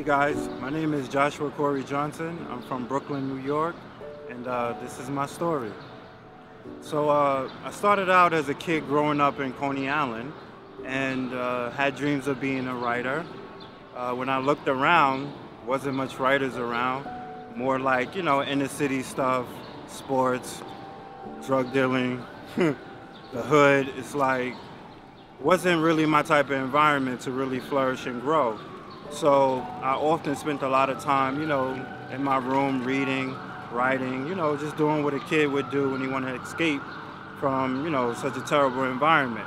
Hey guys, my name is Joshua Corey Johnson. I'm from Brooklyn, New York, and this is my story. I started out as a kid growing up in Coney Island and had dreams of being a writer. When I looked around, wasn't much writers around, more like, inner city stuff, sports, drug dealing, the hood. It's like, wasn't really my type of environment to really flourish and grow. So I often spent a lot of time, in my room reading, writing, just doing what a kid would do when he wanted to escape from, such a terrible environment.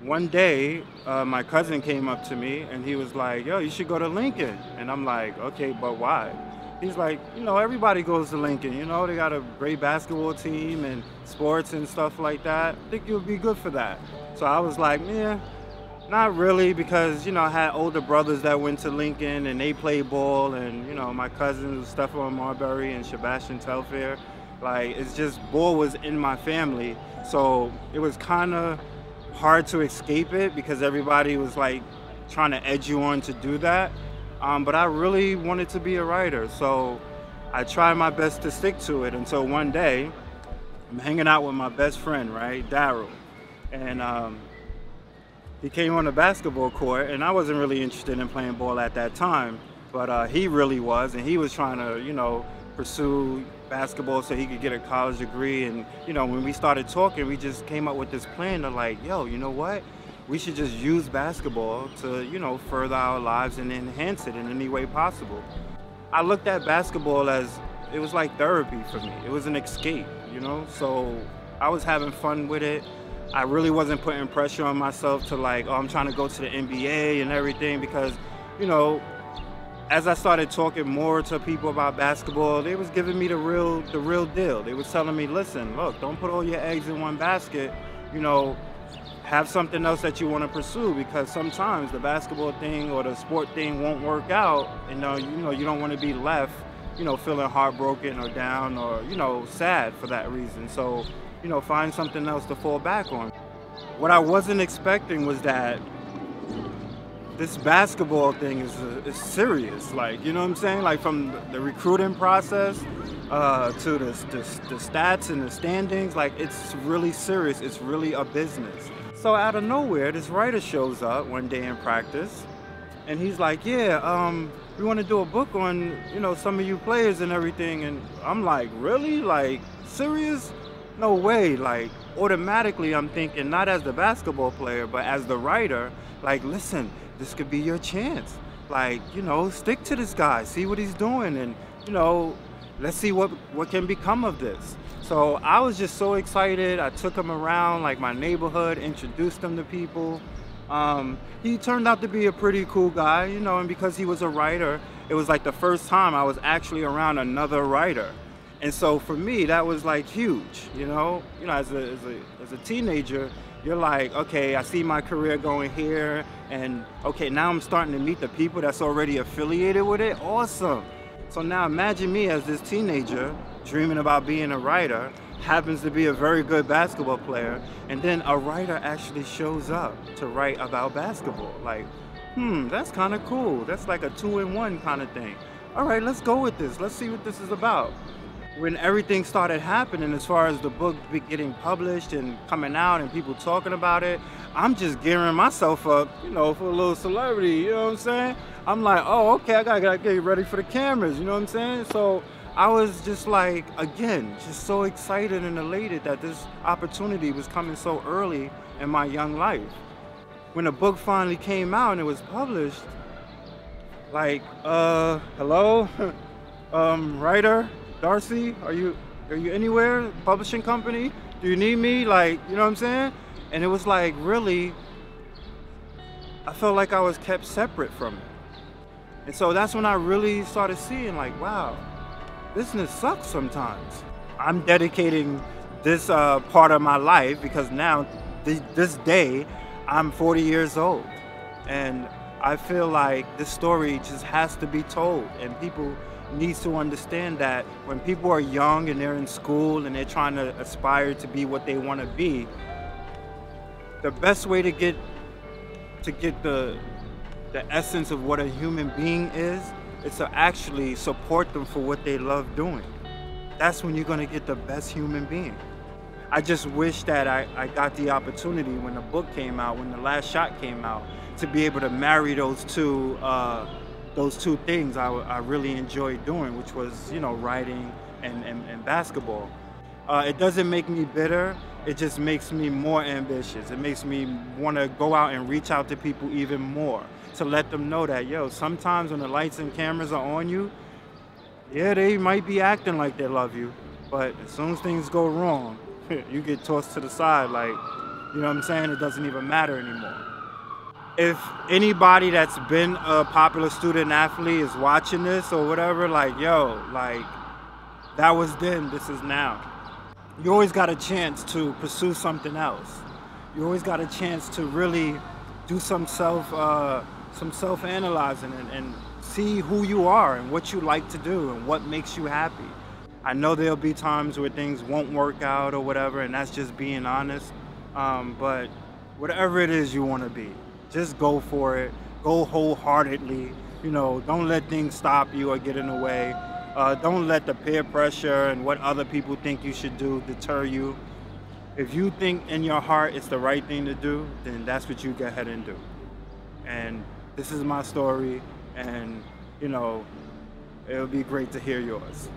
One day, my cousin came up to me and he was like, yo, you should go to Lincoln. And I'm like, okay, but why? He's like, everybody goes to Lincoln, they got a great basketball team and sports and stuff like that. I think you'll be good for that. So I was like, yeah. Not really, because, I had older brothers that went to Lincoln and they played ball, and, my cousins, Stephen Marbury and Sebastian Telfair. Like, it's just, ball was in my family. So it was kind of hard to escape it because everybody was like trying to edge you on to do that. But I really wanted to be a writer. So I tried my best to stick to it until one day I'm hanging out with my best friend, right, Daryl. And, he came on the basketball court, and I wasn't really interested in playing ball at that time, but he really was, and he was trying to, pursue basketball so he could get a college degree. And, when we started talking, we just came up with this plan to like, yo, you know what? We should just use basketball to, further our lives and enhance it in any way possible. I looked at basketball as, it was like therapy for me. It was an escape, So I was having fun with it. I really wasn't putting pressure on myself to like, oh, I'm trying to go to the NBA and everything, because, as I started talking more to people about basketball, they was giving me the real deal. They was telling me, listen, look, don't put all your eggs in one basket, have something else that you want to pursue, because sometimes the basketball thing or the sport thing won't work out, and you don't want to be left, feeling heartbroken or down or, sad for that reason. So, find something else to fall back on. What I wasn't expecting was that this basketball thing is serious. Like, what I'm saying? Like, from the recruiting process to the stats and the standings, like, it's really serious. It's really a business. So out of nowhere, this writer shows up one day in practice, and he's like, yeah, we want to do a book on, some of you players and everything. And I'm like, really? Like, serious? No way. Like, automatically I'm thinking, not as the basketball player, but as the writer, like, listen, this could be your chance. Like, stick to this guy, see what he's doing, and, let's see what can become of this. So I was just so excited. I took him around like my neighborhood, introduced him to people. He turned out to be a pretty cool guy, and because he was a writer, it was like the first time I was actually around another writer. And so for me, that was like huge, as a teenager, you're like, okay, I see my career going here, and okay, now I'm starting to meet the people that's already affiliated with it. Awesome. So now imagine me as this teenager dreaming about being a writer, happens to be a very good basketball player, and then a writer actually shows up to write about basketball. Like, that's kind of cool. That's like a 2-in-1 kind of thing. All right, let's go with this. Let's see what this is about. When everything started happening, as far as the book getting published and coming out and people talking about it, I'm just gearing myself up, for a little celebrity, you know what I'm saying? I'm like, oh, okay, I gotta get ready for the cameras, you know what I'm saying? So I was just like, again, just so excited and elated that this opportunity was coming so early in my young life. When the book finally came out and it was published, like, hello, writer? Darcy, are you anywhere? Publishing company? Do you need me? Like, you know what I'm saying? And it was like, really, I felt like I was kept separate from it. And so that's when I really started seeing like, wow, business sucks sometimes. I'm dedicating this part of my life because now, this day, I'm 40 years old. And I feel like this story just has to be told, and people needs to understand that when people are young and they're in school and they're trying to aspire to be what they want to be, the best way to get the essence of what a human being is It's to actually support them for what they love doing. That's when you're gonna get the best human being. I just wish that I got the opportunity when the book came out, when The Last Shot came out, to be able to marry those two things I really enjoyed doing, which was, you know, writing and basketball. It doesn't make me bitter. It just makes me more ambitious. It makes me want to go out and reach out to people even more, to let them know that, yo, sometimes when the lights and cameras are on you, yeah, they might be acting like they love you, but as soon as things go wrong, you get tossed to the side, like, you know what I'm saying? It doesn't even matter anymore. If anybody that's been a popular student athlete is watching this or whatever, like, yo, like, that was then, this is now. You always got a chance to pursue something else. You always got a chance to really do some self-analyzing and see who you are and what you like to do and what makes you happy. I know there'll be times where things won't work out or whatever, and that's just being honest. But whatever it is you want to be, just go for it. Go wholeheartedly. You know, don't let things stop you or get in the way. Don't let the peer pressure and what other people think you should do deter you. If you think in your heart it's the right thing to do, then that's what you go ahead and do. And this is my story, and, you know, it'll be great to hear yours.